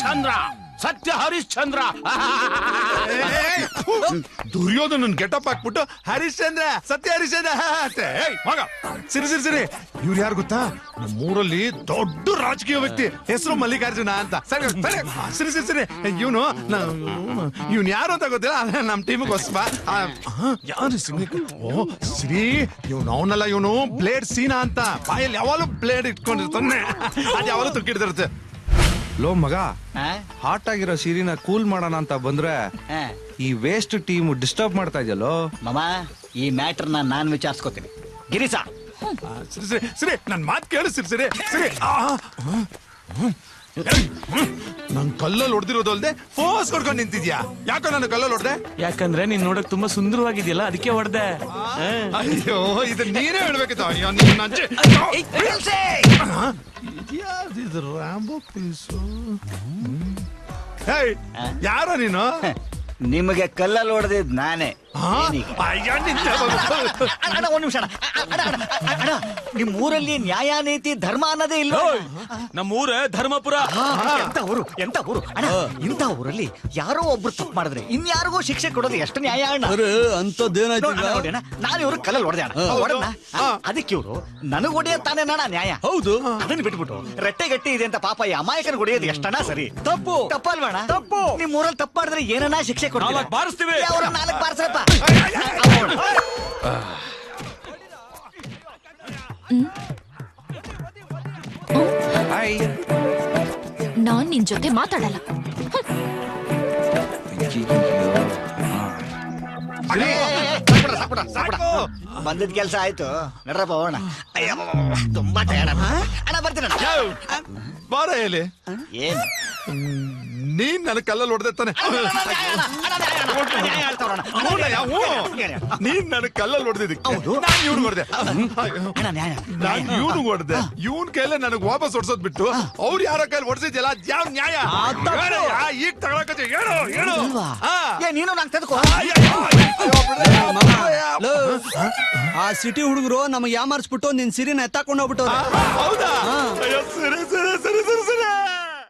Harishchandra, Satya Harishchandra. ದುರ್ಯೋಧನನ್ getup ಹಾಕ್ಬಿಟ್ಟು ಹರಿಶ್ಚಂದ್ರ, ಸತ್ಯ ಹರಿಶ್ಚಂದ್ರ ಅಂತೆ. ಮಗ ಸಿರಿ ಸಿರಿ ಸಿರಿ, ಇವ್ರು ಯಾರು ಗೊತ್ತಾ? ನಮ್ಮೂರಲ್ಲಿ ದೊಡ್ಡ ರಾಜಕೀಯ ವ್ಯಕ್ತಿ, ಹೆಸರು ಮಲ್ಲಿಕಾರ್ಜುನ ಅಂತ. ಸರಿ ಸರಿ ಸಿರಿ ಸಿರಿ ಸಿರಿ, ಇವ್ನು ಯಾರು ಅಂತ ಗೊತ್ತಿಲ್ಲ, ನಮ್ ಟೀಮಿಗೆ ಹೊಸಬ. ಯಾರು ಓ ಸಿರಿ, ಇವ್ನು ಅವನಲ್ಲ, ಇವನು ಬ್ಲೇಡ್ ಸೀನಾ ಅಂತ. ಬಾಯಲ್ಲಿ ಯಾವಾಗಲೂ ಬ್ಲೇಡ್ ಇಟ್ಕೊಂಡಿರ್ತಾನೆ, ಅದು ಯಾವಾಗಲೂ ತುಕ್ಕಿಡ್ತಿರುತ್ತೆ. ಲೋ ಮಗ, ಹಾಟ್ ಆಗಿರೋ ಸೀರಿನ ಕೂಲ್ ಮಾಡೋಣ ಅಂತ ಬಂದ್ರೆ ಈ ವೇಸ್ಟ್ ಟೀಮ್ ಡಿಸ್ಟರ್ಬ್ ಮಾಡ್ತಾ ಇದೆಯಲ್ಲೋ. ಮಾಮ, ಈ ಮ್ಯಾಟರ್ ನಾನ್ ವಿಚಾರಿಸ್ಕೋತೀನಿ. ಗಿರೀಶ, ಸರಿ ಸರಿ ಸರಿ, ನನ್ ಮಾತು ಕೇಳು ಸಿರಿ ಸಿರಿ ಸಿರಿ. ನನ್ ಕಲ್ಲಲ್ಲಿ ಹೊಡೆದಿರೋದು ಅಲ್ದೆ ಫೋರ್ಸ್ ಕೊಡ್ಕೊಂಡು ನಿಂತಿದ್ಯಾ? ಯಾಕೋ ನಾನು ಕಲ್ಲಲ್ಲಿ ಹೊಡೆದೆ? ಯಾಕಂದ್ರೆ ನೀನ್ ನೋಡಕ್ ತುಂಬಾ ಸುಂದರವಾಗಿದೆಯಲ್ಲ, ಅದಕ್ಕೆ ಹೊಡೆದೆ. ಅಯ್ಯೋ, ಇದು ನೀನೇ ಹೇಳ್ಬೇಕಿತ್ತು. ಅಯ್ಯೋ, ಇದು ರಾಂಬೋ ಪೀಸು. ಯಾರ ನೀನು? ನಿಮಗೆ ಕಲ್ಲಲ್ಲಿ ಹೊಡೆದಿದ್ ನಾನೇ. ಒಂದ್ ನಿಮಿಷ, ನಿಮ್ ಊರಲ್ಲಿ ನ್ಯಾಯ ನೀತಿ ಧರ್ಮ ಅನ್ನೋದೇ ಇಲ್ಲ. ನಮ್ಮೂರ ಧರ್ಮಪುರ. ಎಂತ ಊರು ಅಣ್ಣ? ಇಂಥ ಊರಲ್ಲಿ ಯಾರೋ ಒಬ್ರು ತಪ್ಪು ಮಾಡಿದ್ರೆ ಇನ್ಯಾರಿಗೂ ಶಿಕ್ಷೆ ಕೊಡೋದು ಎಷ್ಟು ನ್ಯಾಯ ಅಣ್ಣ? ಅಂತದ್ದೇನಾಯ್ತು? ನಾನು ಇವ್ರು ಕಲ್ಲಲ್ಲಿ ಹೊಡೆದೆ ಅಣ್ಣ. ಅದಕ್ಕೆ ಇವ್ರು ನನಗ್ ಹೊಡೆಯ ತಾನೇ ನಾಣ ನ್ಯಾಯ. ಹೌದು. ಅದನ್ನ ಬಿಟ್ಬಿಟ್ಟು ರೆಟ್ಟೆ ಗಟ್ಟಿ ಇದೆ ಅಂತ ಪಾಪ ಈ ಅಮಾಯಕನ ಹೊಡೆಯೋದು ಎಷ್ಟಣ್ಣ ಸರಿ? ತಪ್ಪು. ತಪ್ಪಲ್ವಣ? ತಪ್ಪು. ನಿಮ್ ಊರಲ್ಲಿ ತಪ್ಪು ಮಾಡಿದ್ರೆ ಏನನ್ನ ಶಿಕ್ಷೆ ಕೊಡ್ತೀವಿ? ಬಾರಿಸ್ತೀವಿ. ಅವ್ರ 4 ಬಾರಿಸಪ್ಪ. ನಾನ್ ನಿನ್ ಜೊತೆ ಮಾತಾಡಲ್ಲ. ಬಂದಿದ್ ಕೆಲ್ಸ ಆಯ್ತು, ನಡ್ರಪ್ಪ ಹೋಗೋಣ. ತುಂಬಾ ಟಯರ್ಡ್ ಅಣ್ಣ, ಬರ್ತೀನಿ ಬಾರ ಹೇಳಿ. ಏನ್ ನೀನ್ ನನ್ ಕಲ್ಲಲ್ಲಿ ಹೊಡೆದೆ ತಾನೆ? ನೀನ್ ನನ್ ಕಲ್ಲಲ್ಲಿ ಹೊಡೆದಿದ್ದಕ್ಕೆ ನಾನು ಇವ್ನು ಹೊಡೆದೆ. ನಾನ್ ಇವ್ನು ಹೊಡೆದೆ, ಇವ್ನ ಕೈಲೇ ನನಗ್ ವಾಪಸ್ ಹೊಡ್ಸೋದ್ ಬಿಟ್ಟು ಅವ್ರು ಯಾರ ಕೈಲಿ ಹೊಡ್ಸಿದ್ಯಲ್ಲ, ಯಾವ ನ್ಯಾಯ? ಈಗ ತಗೊಳಕತ್ತಿ, ಹೇಳು ಹೇಳು. ನೀನು ನಂಗೆ ತೆಗೆದುಕೋ. ಆ ಸಿಟಿ ಹುಡುಗರು ನಮಗೆ ಯಾಮಾರಿಸ್ಬಿಟ್ಟು ನಿನ್ ಸಿರಿನ ಎತ್ತಾಕೊಂಡು ಹೋಗ್ಬಿಟ್ಟು. ಹೌದಾ? ಸರಿ ಸರಿ ಸರಿ ಸರಿ.